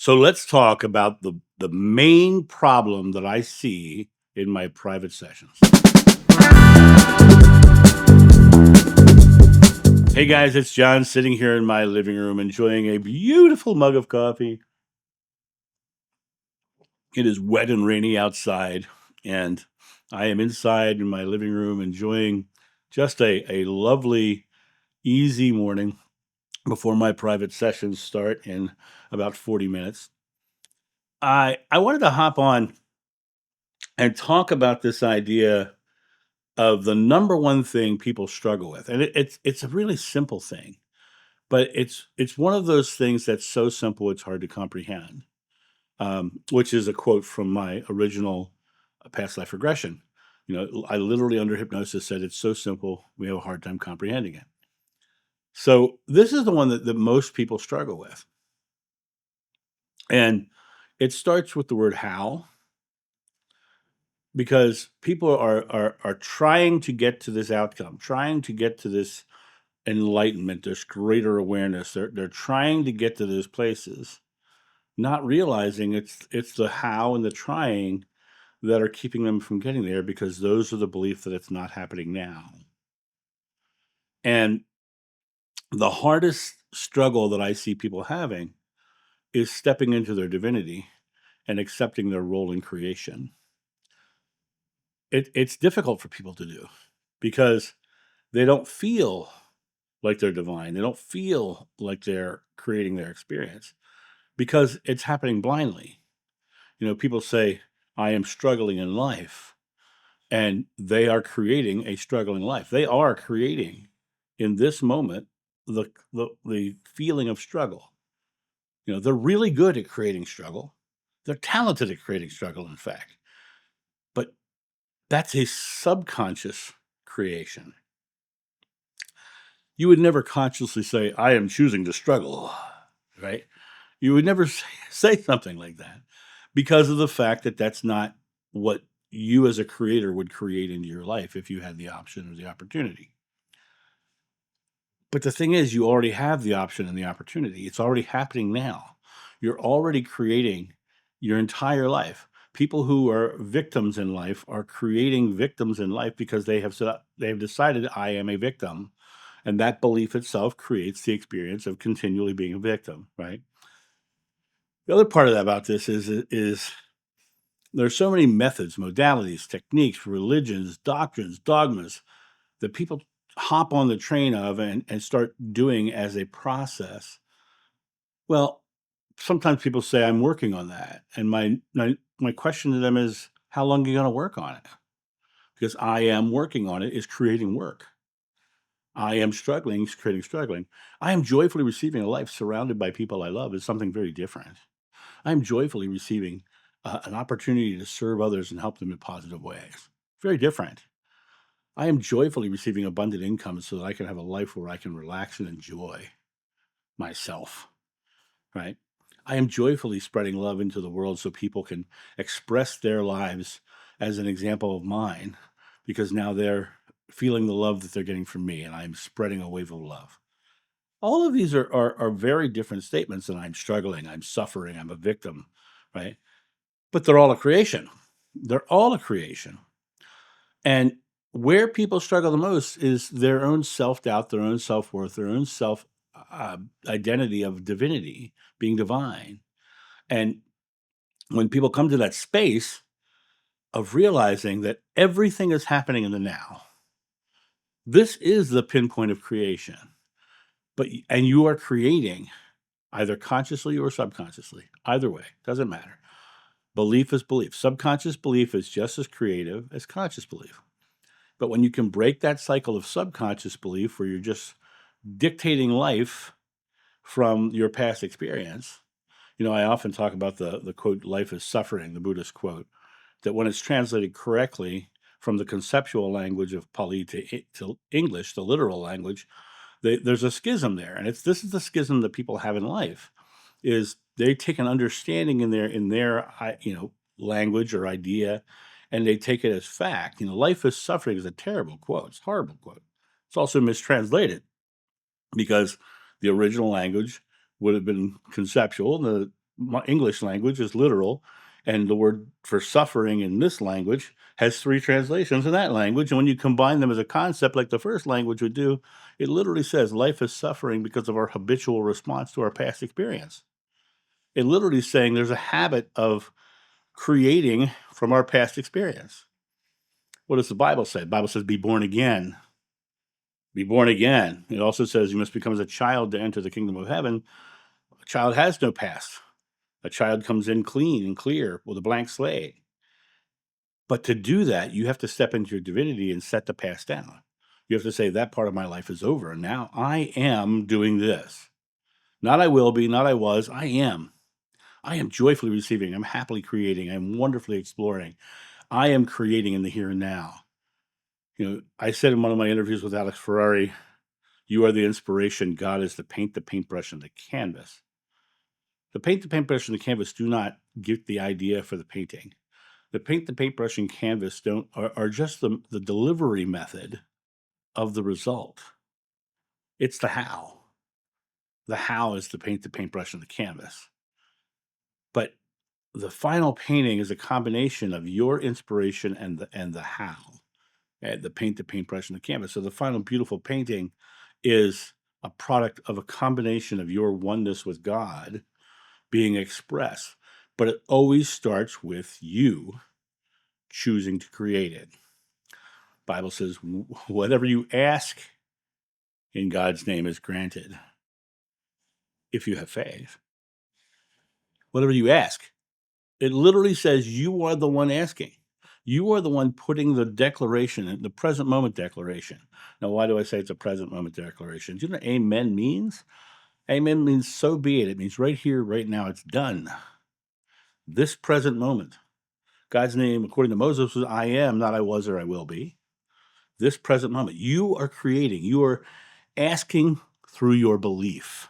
So let's talk about the main problem that I see in my private sessions. Hey guys, it's John sitting here in my living room enjoying a beautiful mug of coffee. It is wet and rainy outside, and I am inside in my living room enjoying just a lovely, easy morning before my private sessions start in about 40 minutes. I wanted to hop on and talk about this idea of the number one thing people struggle with, and it's a really simple thing, but it's one of those things that's so simple it's hard to comprehend. Which is a quote from my original past life regression. I literally under hypnosis said it's so simple we have a hard time comprehending it. So this is the one that most people struggle with, and it starts with the word how, because people are trying to get to this outcome, trying to get to this enlightenment, this greater awareness. They're trying to get to those places, not realizing it's the how and the trying that are keeping them from getting there, because those are the belief that it's not happening now. And the hardest struggle that I see people having is stepping into their divinity and accepting their role in creation. It's difficult for people to do because they don't feel like they're divine. They don't feel like they're creating their experience because it's happening blindly. People say, I am struggling in life, and they are creating a struggling life. They are creating in this moment the feeling of struggle. They're really good at creating struggle. They're talented at creating struggle, in fact. But that's a subconscious creation. You would never consciously say, I am choosing to struggle, right? You would never say something like that because of the fact that that's not what you as a creator would create into your life if you had the option or the opportunity. But the thing is, you already have the option and the opportunity. It's already happening now. You're already creating your entire life. People who are victims in life are creating victims in life because they have decided I am a victim, and that belief itself creates the experience of continually being a victim, right? The other part of that about this is there's so many methods, modalities, techniques, religions, doctrines, dogmas that people hop on the train of and start doing as a process. Well, sometimes people say, I'm working on that. And my question to them is, how long are you going to work on it? Because I am working on it is creating work. I am struggling is creating struggling. I am joyfully receiving a life surrounded by people I love is something very different. I'm joyfully receiving an opportunity to serve others and help them in positive ways. Very different. I am joyfully receiving abundant income so that I can have a life where I can relax and enjoy myself, right? I am joyfully spreading love into the world so people can express their lives as an example of mine, because now they're feeling the love that they're getting from me, and I'm spreading a wave of love. All of these are very different statements than I'm struggling, I'm suffering, I'm a victim, right? But they're all a creation. They're all a creation. And where people struggle the most is their own self-doubt, their own self-worth, their own self identity of divinity, being divine. And when people come to that space of realizing that everything is happening in the now, this is the pinpoint of creation. And you are creating either consciously or subconsciously. Either way, doesn't matter. Belief is belief. Subconscious belief is just as creative as conscious belief. But when you can break that cycle of subconscious belief where you're just dictating life from your past experience, I often talk about the quote, life is suffering, the Buddhist quote, that when it's translated correctly from the conceptual language of Pali to English, the literal language, there's a schism there. And this is the schism that people have in life, is they take an understanding in their language or idea, and they take it as fact. Life is suffering is a terrible quote. It's a horrible quote. It's also mistranslated because the original language would have been conceptual, and English language is literal, and the word for suffering in this language has three translations in that language. And when you combine them as a concept, like the first language would do, it literally says life is suffering because of our habitual response to our past experience. It literally is saying there's a habit of creating from our past experience. What does the Bible say? The Bible says, be born again. Be born again. It also says you must become as a child to enter the kingdom of heaven. A child has no past. A child comes in clean and clear with a blank slate. But to do that, you have to step into your divinity and set the past down. You have to say, that part of my life is over. And now I am doing this. Not I will be, not I was, I am. I am joyfully receiving. I'm happily creating. I'm wonderfully exploring. I am creating in the here and now. I said in one of my interviews with Alex Ferrari, you are the inspiration. God is the paintbrush, and the canvas. The paintbrush, and the canvas do not give the idea for the painting. The paintbrush, and canvas are just the delivery method of the result. It's the how. The how is to paint the paintbrush and the canvas. But the final painting is a combination of your inspiration and the how. The paintbrush, and the canvas. So the final beautiful painting is a product of a combination of your oneness with God being expressed. But it always starts with you choosing to create it. Bible says, whatever you ask in God's name is granted if you have faith. Whatever you ask. It literally says you are the one asking. You are the one putting the declaration, the present moment declaration. Now, why do I say it's a present moment declaration? Do you know what amen means? Amen means so be it. It means right here, right now, it's done. This present moment. God's name, according to Moses, was I am, not I was or I will be. This present moment. You are creating. You are asking through your belief.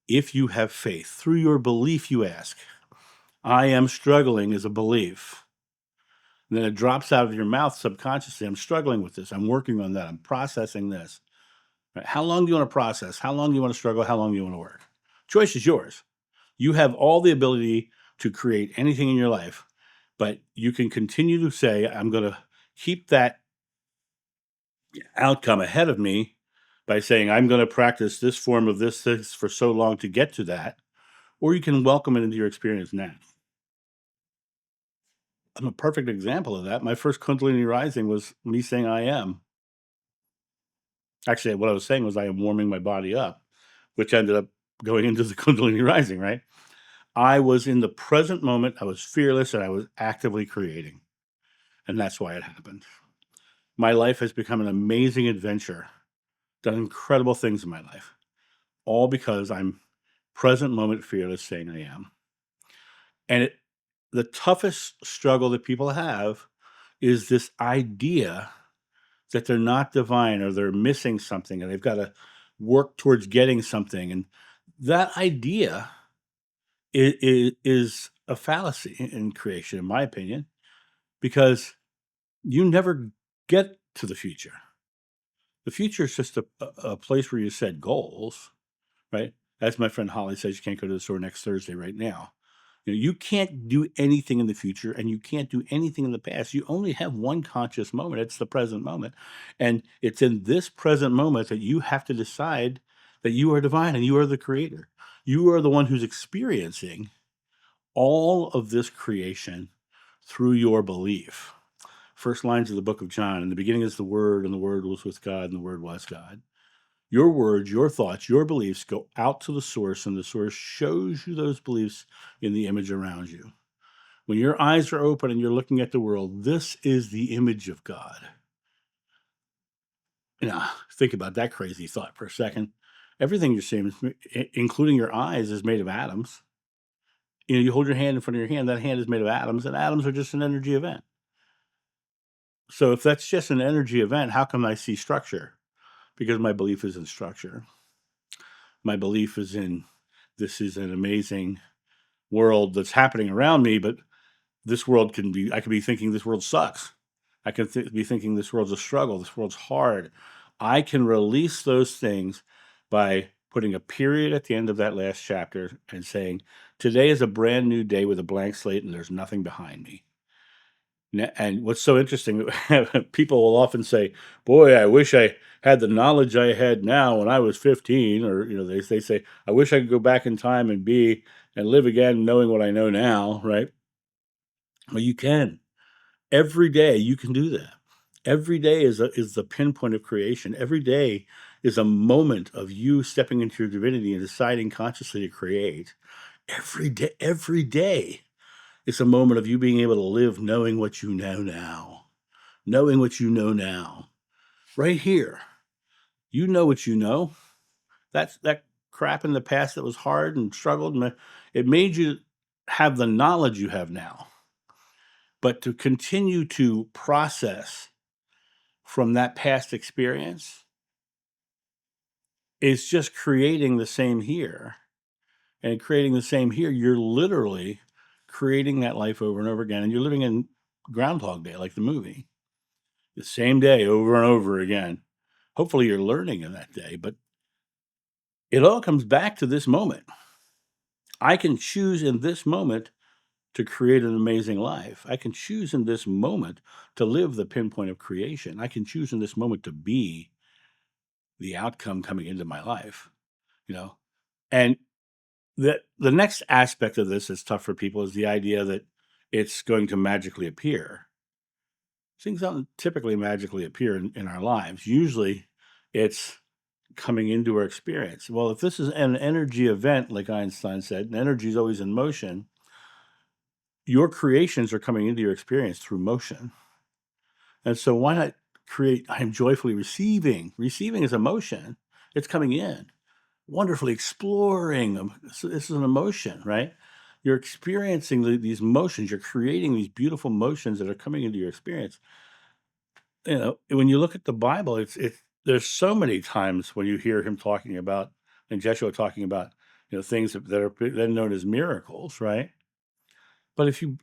If you have faith, through your belief you ask. I am struggling is a belief. And then it drops out of your mouth subconsciously. I'm struggling with this. I'm working on that. I'm processing this. Right? How long do you want to process? How long do you want to struggle? How long do you want to work? Choice is yours. You have all the ability to create anything in your life, but you can continue to say, I'm going to keep that outcome ahead of me by saying, I'm going to practice this form of this for so long to get to that. Or you can welcome it into your experience now. I'm a perfect example of that. My first Kundalini rising was me saying I am. Actually, what I was saying was I am warming my body up, which ended up going into the Kundalini rising, right? I was in the present moment. I was fearless and I was actively creating. And that's why it happened. My life has become an amazing adventure, done incredible things in my life, all because I'm present moment fearless saying I am. And the toughest struggle that people have is this idea that they're not divine or they're missing something and they've got to work towards getting something. And that idea is a fallacy in creation, in my opinion, because you never get to the future. The future is just a place where you set goals, right? As my friend Holly says, you can't go to the store next Thursday right now. You can't do anything in the future and you can't do anything in the past. You only have one conscious moment. It's the present moment. And it's in this present moment that you have to decide that you are divine and you are the creator. You are the one who's experiencing all of this creation through your belief. First lines of the book of John, in the beginning is the Word, and the Word was with God, and the Word was God. Your words, your thoughts, your beliefs go out to the source, and the source shows you those beliefs in the image around you. When your eyes are open and you're looking at the world, this is the image of God. Now, think about that crazy thought for a second. Everything you're seeing, including your eyes, is made of atoms. You hold your hand in front of your hand, that hand is made of atoms, and atoms are just an energy event. So if that's just an energy event, how come I see structure? Because my belief is in structure. My belief is in this is an amazing world that's happening around me, but this world I could be thinking this world sucks. I could be thinking this world's a struggle. This world's hard. I can release those things by putting a period at the end of that last chapter and saying, today is a brand new day with a blank slate and there's nothing behind me. And what's so interesting, people will often say, boy, I wish I had the knowledge I had now when I was 15, or, they say, I wish I could go back in time and live again knowing what I know now, right? Well, you can. Every day you can do that. Every day is the pinpoint of creation. Every day is a moment of you stepping into your divinity and deciding consciously to create. Every day is a moment of you being able to live knowing what you know now. Knowing what you know now. Right here. You know what you know. That crap in the past that was hard and struggled, it made you have the knowledge you have now. But to continue to process from that past experience is just creating the same here. And creating the same here, you're literally creating that life over and over again. And you're living in Groundhog Day, like the movie. The same day over and over again. Hopefully you're learning in that day, but it all comes back to this moment. I can choose in this moment to create an amazing life. I can choose in this moment to live the pinpoint of creation. I can choose in this moment to be the outcome coming into my life, you know. And the next aspect of this that's tough for people is the idea that it's going to magically appear. Things don't typically magically appear in our lives. Usually it's coming into our experience. Well, if this is an energy event, like Einstein said, and energy is always in motion, your creations are coming into your experience through motion. And so why not create, I am joyfully receiving. Receiving is emotion. It's coming in. Wonderfully exploring. So this is an emotion, right? You're experiencing these motions. You're creating these beautiful motions that are coming into your experience. When you look at the Bible, there's so many times when you hear him talking about, and Jeshua talking about, things that are then known as miracles, right? But if you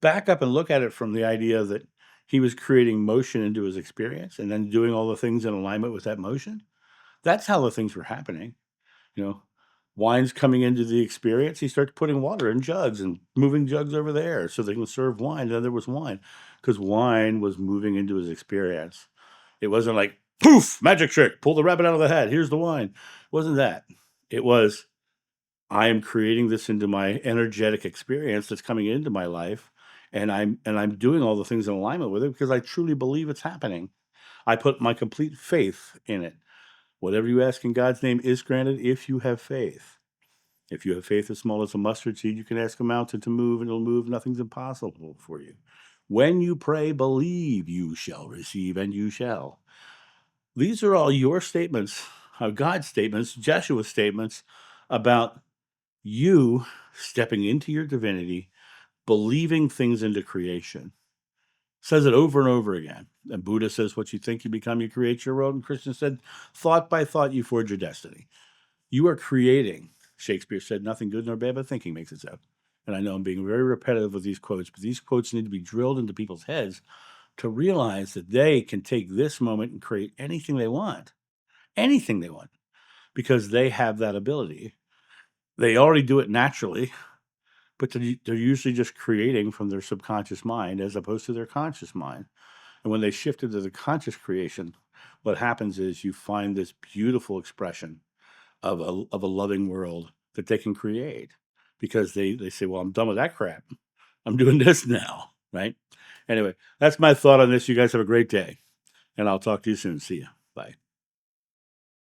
back up and look at it from the idea that he was creating motion into his experience and then doing all the things in alignment with that motion, that's how the things were happening. You know, wine's coming into the experience. He starts putting water in jugs and moving jugs over there so they can serve wine. And then there was wine because wine was moving into his experience. It wasn't like, poof, magic trick, pull the rabbit out of the hat. Here's the wine. It wasn't that. It was, I am creating this into my energetic experience that's coming into my life. And I'm doing all the things in alignment with it because I truly believe it's happening. I put my complete faith in it. Whatever you ask in God's name is granted if you have faith. If you have faith as small as a mustard seed, you can ask a mountain to move and it'll move. Nothing's impossible for you. When you pray, believe you shall receive and you shall. These are all your statements, God's statements, Jeshua's statements about you stepping into your divinity, believing things into creation. Says it over and over again. And Buddha says, what you think you become, you create your world. And Krishna said, thought by thought, you forge your destiny. You are creating. Shakespeare said, nothing good nor bad, but thinking makes it so. And I know I'm being very repetitive with these quotes, but these quotes need to be drilled into people's heads to realize that they can take this moment and create anything they want, because they have that ability. They already do it naturally, but they're usually just creating from their subconscious mind as opposed to their conscious mind. And when they shift into the conscious creation, what happens is you find this beautiful expression of a loving world that they can create because they say, well, I'm done with that crap. I'm doing this now, right? Anyway, that's my thought on this. You guys have a great day, and I'll talk to you soon. See you. Bye.